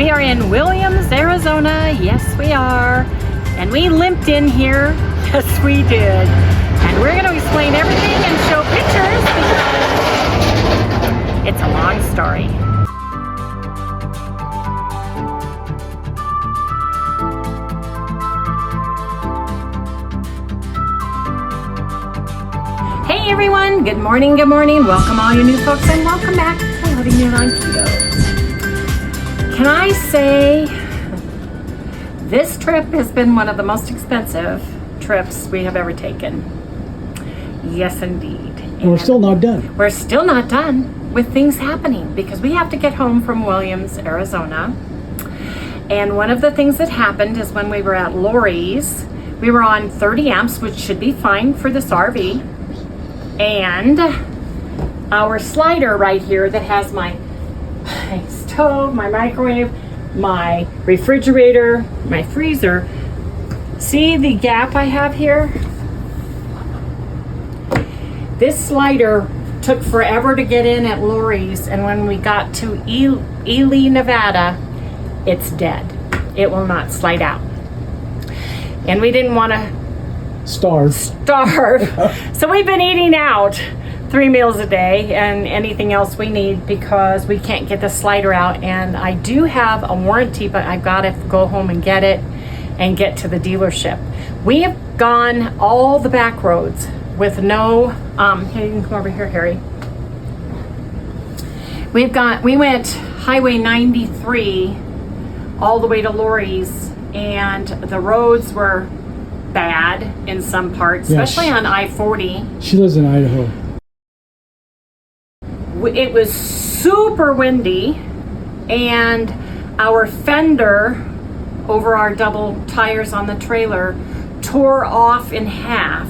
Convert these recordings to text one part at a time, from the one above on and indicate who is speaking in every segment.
Speaker 1: We are in Williams, Arizona. Yes, we are. And we limped in here. Yes, we did. And we're going to explain everything and show pictures because it's a long story. Hey everyone, good morning, good morning. Welcome all you new folks and welcome back to Loving It on Keto. Can I say this trip has been one of the most expensive trips we have ever taken. Yes, indeed.
Speaker 2: And we're still not done.
Speaker 1: We're still not done with things happening because we have to get home from Williams, Arizona. And one of the things that happened is when we were at Lori's, we were on 30 amps, which should be fine for this RV. And our slider right here that has my stove, my microwave, my refrigerator, my freezer. See the gap I have here? This slider took forever to get in at Lori's, and when we got to Ely, Nevada, it's dead. It will not slide out. And we didn't want to
Speaker 2: starve.
Speaker 1: So we've been eating out 3 meals a day and anything else we need because we can't get the slider out. And I do have a warranty, but I've got to go home and get it and get to the dealership. We have gone all the back roads with no, here, you can come over here, Harry. We went Highway 93 all the way to Lori's, and the roads were bad in some parts, especially on I-40.
Speaker 2: She lives in Idaho.
Speaker 1: It was super windy, and our fender over our double tires on the trailer tore off in half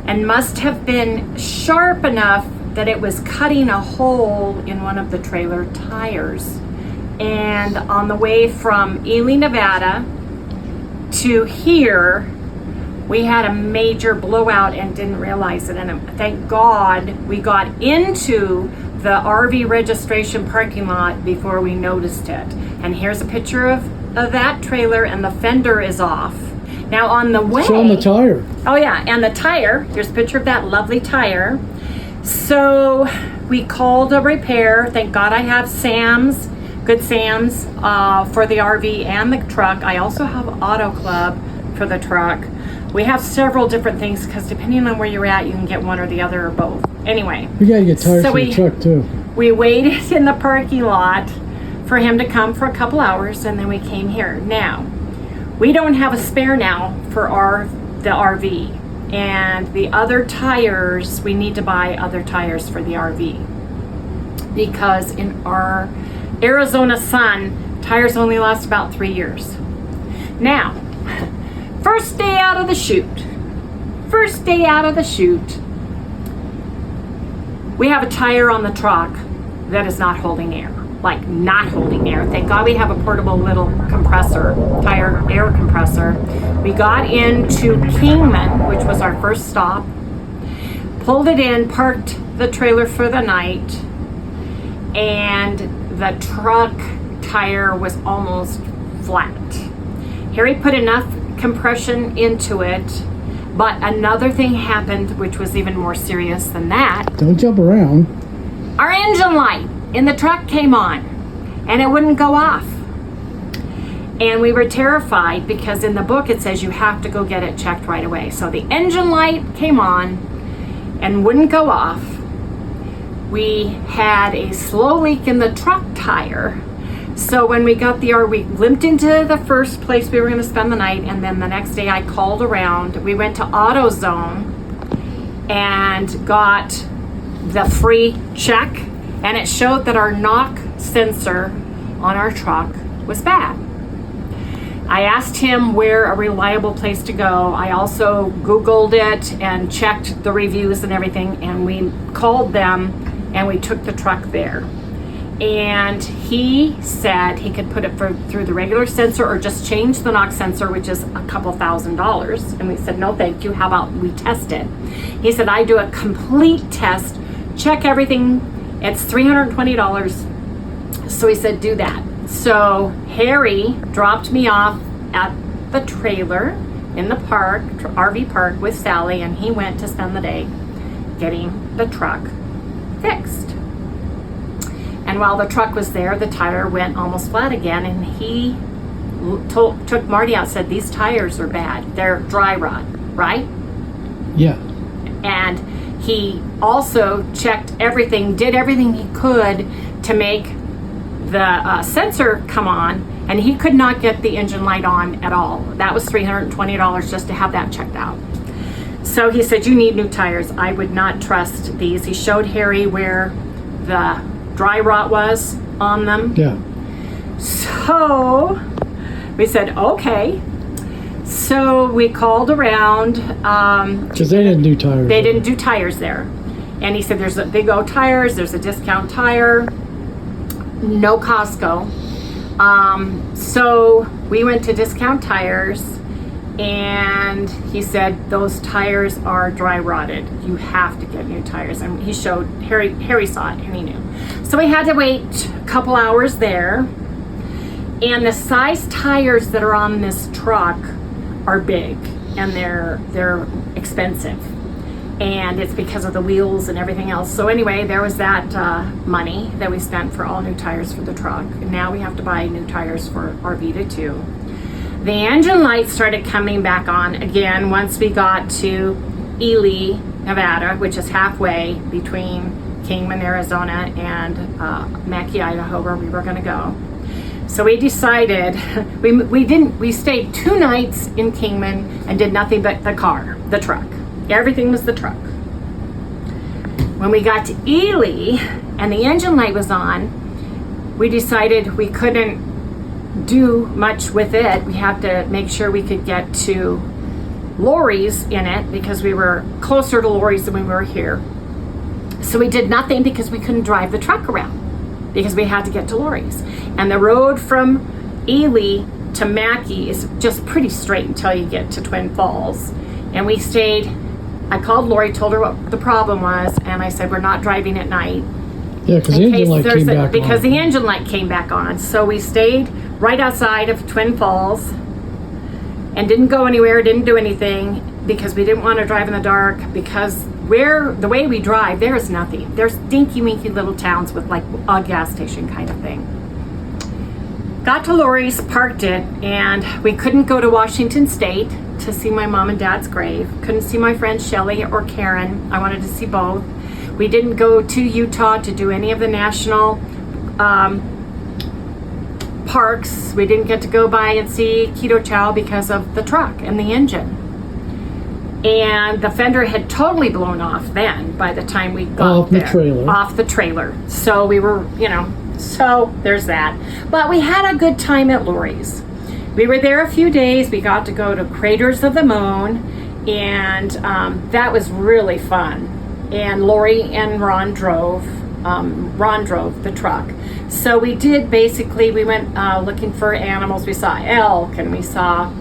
Speaker 1: and must have been sharp enough that it was cutting a hole in one of the trailer tires. And on the way from Ely, Nevada to here, we had a major blowout and didn't realize it. And thank God we got into the RV registration parking lot before we noticed it. And here's a picture of that trailer, and the fender is off. Now on the way...
Speaker 2: Show them the tire.
Speaker 1: Oh yeah, and the tire. Here's a picture of that lovely tire. So we called a repair. Thank God I have Sam's, Good Sam's for the RV and the truck. I also have Auto Club for the truck. We have several different things because depending on where you're at, you can get one or the other or both. Anyway.
Speaker 2: We gotta get tires for the truck too.
Speaker 1: We waited in the parking lot for him to come for a couple hours, and then we came here. Now, we don't have a spare now for the RV. And the other tires, we need to buy other tires for the RV. Because in our Arizona sun, tires only last about 3 years. Now, first day out of the chute. We have a tire on the truck that is not holding air. Like not holding air. Thank God we have a portable little compressor, tire air compressor. We got into Kingman, which was our first stop, pulled it in, parked the trailer for the night, and the truck tire was almost flat. Harry put enough compression into it, but another thing happened which was even more serious than that.
Speaker 2: Don't jump around.
Speaker 1: Our engine light in the truck came on and it wouldn't go off. And we were terrified because in the book it says you have to go get it checked right away. So the engine light came on and wouldn't go off. We had a slow leak in the truck tire. So when we got the RV, we limped into the first place we were going to spend the night, and then the next day I called around. We went to AutoZone and got the free check, and it showed that our knock sensor on our truck was bad. I asked him where a reliable place to go. I also Googled it and checked the reviews and everything, and we called them and we took the truck there. And he said he could put it through the regular sensor or just change the knock sensor, which is a couple $1,000s. And we said, no, thank you. How about we test it? He said, I do a complete test, check everything. It's $320. So he said, do that. So Harry dropped me off at the trailer in the park, RV park with Sally, and he went to spend the day getting the truck fixed. And while the truck was there, the tire went almost flat again, and he took Marty out, said, these tires are bad. They're dry rot, right?
Speaker 2: Yeah.
Speaker 1: And he also checked everything, did everything he could to make the sensor come on, and he could not get the engine light on at all. That was $320 just to have that checked out. So he said, you need new tires. I would not trust these. He showed Harry where the dry rot was on them.
Speaker 2: Yeah.
Speaker 1: So we said, okay. So we called around.
Speaker 2: Because they didn't do tires.
Speaker 1: They didn't do tires there. And he said, there's a Big O Tires, there's a Discount Tire, no Costco. So we went to Discount Tires, and he said, those tires are dry rotted. You have to get new tires. And he showed, Harry saw it and he knew. So we had to wait a couple hours there. And the size tires that are on this truck are big, and they're expensive. And it's because of the wheels and everything else. So anyway, there was that money that we spent for all new tires for the truck. And now we have to buy new tires for Arvita too. The engine lights started coming back on again once we got to Ely, Nevada, which is halfway between Kingman, Arizona, and Mackay, Idaho, where we were going to go. So we decided, we stayed 2 nights in Kingman and did nothing but the truck. Everything was the truck. When we got to Ely and the engine light was on, we decided we couldn't do much with it. We had to make sure we could get to Lori's in it because we were closer to Lori's than we were here. So we did nothing because we couldn't drive the truck around because we had to get to Lori's. And the road from Ely to Mackay is just pretty straight until you get to Twin Falls. And we stayed, I called Lori, told her what the problem was, and I said, we're not driving at night.
Speaker 2: Yeah, because the engine light came back on.
Speaker 1: Because the engine light came back on. So we stayed right outside of Twin Falls and didn't go anywhere, didn't do anything because we didn't want to drive in the dark because the way we drive, there is nothing. There's dinky winky little towns with like a gas station kind of thing. Got to Lori's, parked it, and we couldn't go to Washington State to see my mom and dad's grave. Couldn't see my friends Shelly or Karen. I wanted to see both. We didn't go to Utah to do any of the national parks. We didn't get to go by and see Keto Chow because of the truck and the engine. And the fender had totally blown off then by the time we got there. Off the trailer. So we were, so there's that. But we had a good time at Lori's. We were there a few days. We got to go to Craters of the Moon, and that was really fun. And Lori and Ron drove the truck. So we did basically, we went looking for animals. We saw elk, and we saw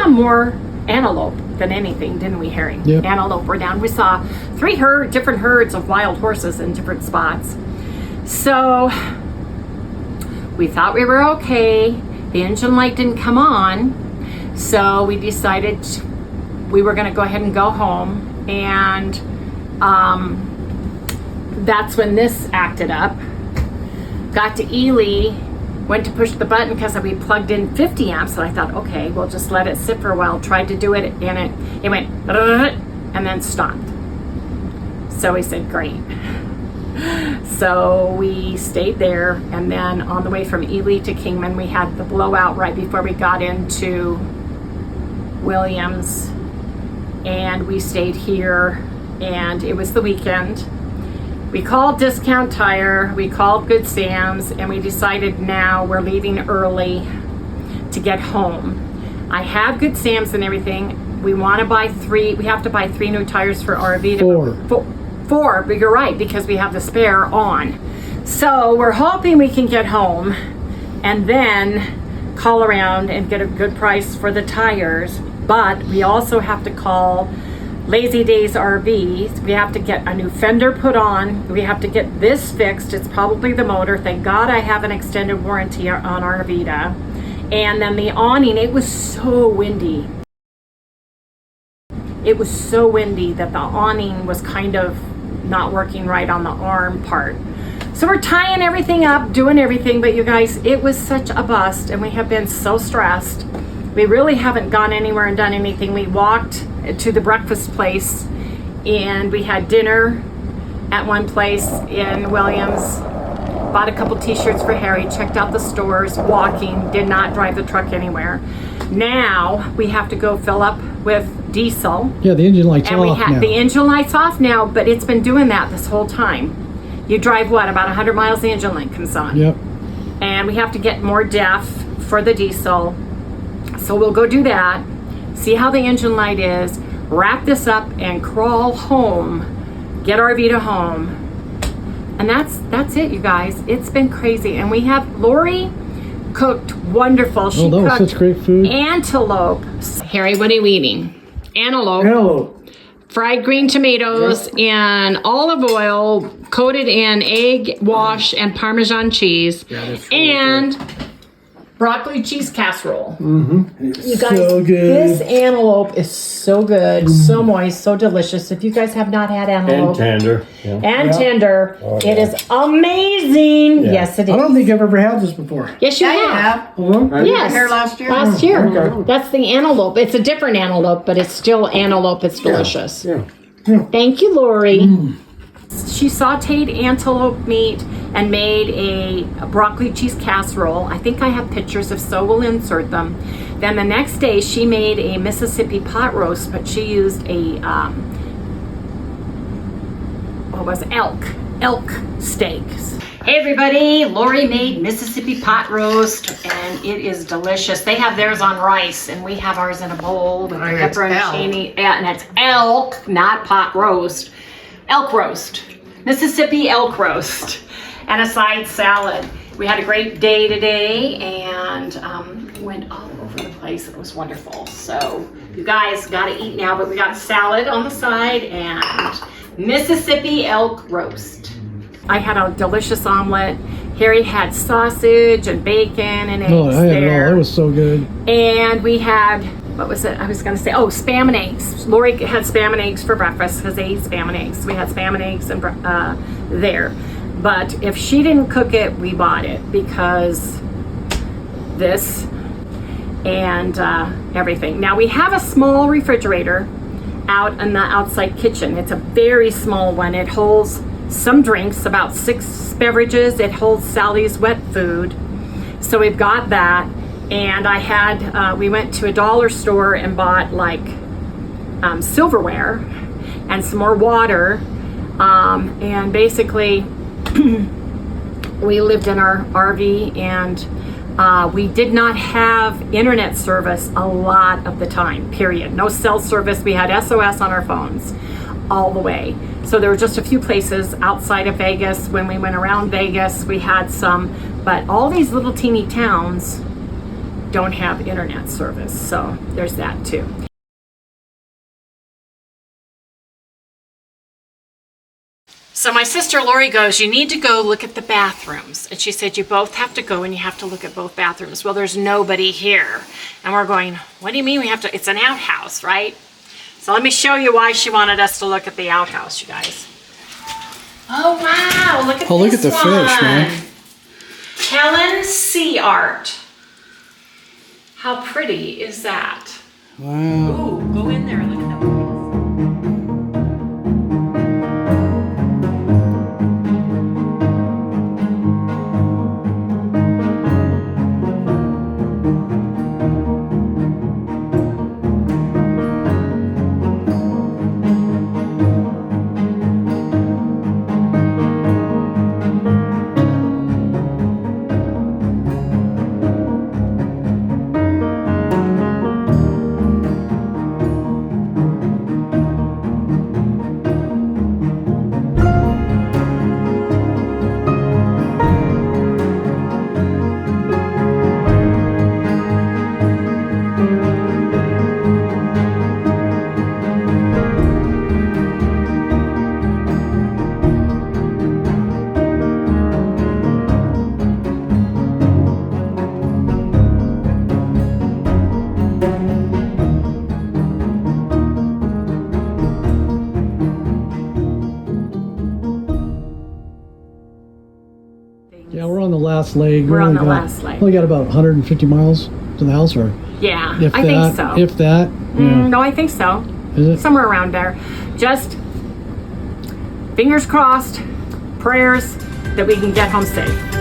Speaker 1: more antelope than anything, didn't we, Harry?
Speaker 2: Yep.
Speaker 1: Antelope were down. We saw 3 different herds of wild horses in different spots. So we thought we were okay. The engine light didn't come on, so we decided we were going to go ahead and go home, and that's when this acted up. Got to Ely, went to push the button because we plugged in 50 amps, and I thought, okay, we'll just let it sit for a while. Tried to do it, and it went and then stopped. So we said, great. So we stayed there, and then on the way from Ely to Kingman, we had the blowout right before we got into Williams, and we stayed here, and it was the weekend. We called Discount Tire, we called Good Sam's, and we decided now we're leaving early to get home. I have Good Sam's and everything. We want to buy 3, we have to buy 3 new tires for RV. 4, but you're right, because we have the spare on. So we're hoping we can get home and then call around and get a good price for the tires. But we also have to call Lazy Days RVs. We have to get a new fender put on. We have to get this fixed. It's probably the motor. Thank God I have an extended warranty on our Vita. And then the awning, it was so windy. It was so windy that the awning was kind of not working right on the arm part. So we're tying everything up, doing everything, but you guys, it was such a bust and we have been so stressed. We really haven't gone anywhere and done anything. We walked to the breakfast place and we had dinner at one place in Williams, bought a couple t-shirts for Harry, checked out the stores, walking, did not drive the truck anywhere. Now we have to go fill up with diesel.
Speaker 2: Yeah, the engine light's
Speaker 1: and
Speaker 2: off now.
Speaker 1: The engine light's off now, but it's been doing that this whole time. You drive what, about 100 miles, the engine light comes on.
Speaker 2: Yep.
Speaker 1: And we have to get more DEF for the diesel. So we'll go do that, see how the engine light is, wrap this up and crawl home, get our Vita home. And that's it, you guys. It's been crazy. And we have, Lori cooked wonderful. She
Speaker 2: that was
Speaker 1: cooked
Speaker 2: such great food.
Speaker 1: Antelope. Harry, what are you eating? Antelope.
Speaker 2: Hello.
Speaker 1: Fried green tomatoes in olive oil coated in egg wash and Parmesan cheese.
Speaker 2: Yeah, that's really
Speaker 1: and broccoli cheese casserole.
Speaker 2: It's
Speaker 1: You guys,
Speaker 2: so good.
Speaker 1: this antelope is so good, so moist, so delicious. If you guys have not had antelope.
Speaker 3: And tender. Yeah.
Speaker 1: And tender. It is amazing.
Speaker 3: Yeah.
Speaker 1: Yes, it is.
Speaker 2: I don't think I've ever had this before.
Speaker 1: Yes, you
Speaker 4: Yeah,
Speaker 1: have.
Speaker 4: you have.
Speaker 2: Uh-huh.
Speaker 1: Yes.
Speaker 4: Here last year?
Speaker 1: Last year.
Speaker 2: Okay.
Speaker 1: That's the antelope. It's a different antelope, but it's still antelope. It's delicious.
Speaker 2: Yeah.
Speaker 1: Thank you, Lori. She sauteed antelope meat and made a broccoli cheese casserole. I think I have pictures, if so, we'll insert them. Then the next day, she made a Mississippi pot roast, but she used a, elk steaks. Hey everybody, Lori made Mississippi pot roast and it is delicious. They have theirs on rice and we have ours in a bowl with
Speaker 4: It's
Speaker 1: pepperoncini. And it's elk, not pot roast. Elk roast. Mississippi elk roast. And a side salad. We had a great day today and went all over the place. It was wonderful. So you guys gotta eat now, but we got salad on the side and Mississippi elk roast. I had a delicious omelet. Harry had sausage and bacon and eggs
Speaker 2: Oh, I had it all.
Speaker 1: there.
Speaker 2: It was so good.
Speaker 1: And we had, what was it? I was going to say, Spam and eggs. Lori had Spam and eggs for breakfast because they eat Spam and eggs. We had Spam and eggs and there. But if she didn't cook it, we bought it because this and everything. Now we have a small refrigerator out in the outside kitchen. It's a very small one. It holds some drinks, about 6 beverages. It holds Sally's wet food. So we've got that. And I had, we went to a dollar store and bought like silverware and some more water. And basically we lived in our RV and we did not have internet service a lot of the time, period. No cell service. We had SOS on our phones all the way. So there were just a few places outside of Vegas. When we went around Vegas, we had some, but all these little teeny towns don't have internet service. So there's that too. So my sister Lori goes, you need to go look at the bathrooms. And she said, you both have to go and you have to look at both bathrooms. Well, there's nobody here. And we're going, what do you mean we have to? It's an outhouse, right? So let me show you why she wanted us to look at the outhouse, you guys. Oh, wow. Look at this one.
Speaker 2: Oh, look at the fish, man.
Speaker 1: Helen Sea Art. How pretty is that?
Speaker 2: Wow.
Speaker 1: Ooh, go in there and look at that. things.
Speaker 2: Yeah, we're on the last leg.
Speaker 1: We're on
Speaker 2: only
Speaker 1: the
Speaker 2: got-
Speaker 1: last leg.
Speaker 2: Only got about 150 miles to the house, or
Speaker 1: Yeah,
Speaker 2: if
Speaker 1: I
Speaker 2: that.
Speaker 1: think so.
Speaker 2: If that. Yeah.
Speaker 1: No, I think so.
Speaker 2: Is it?
Speaker 1: Somewhere around there. Just fingers crossed, prayers that we can get home safe.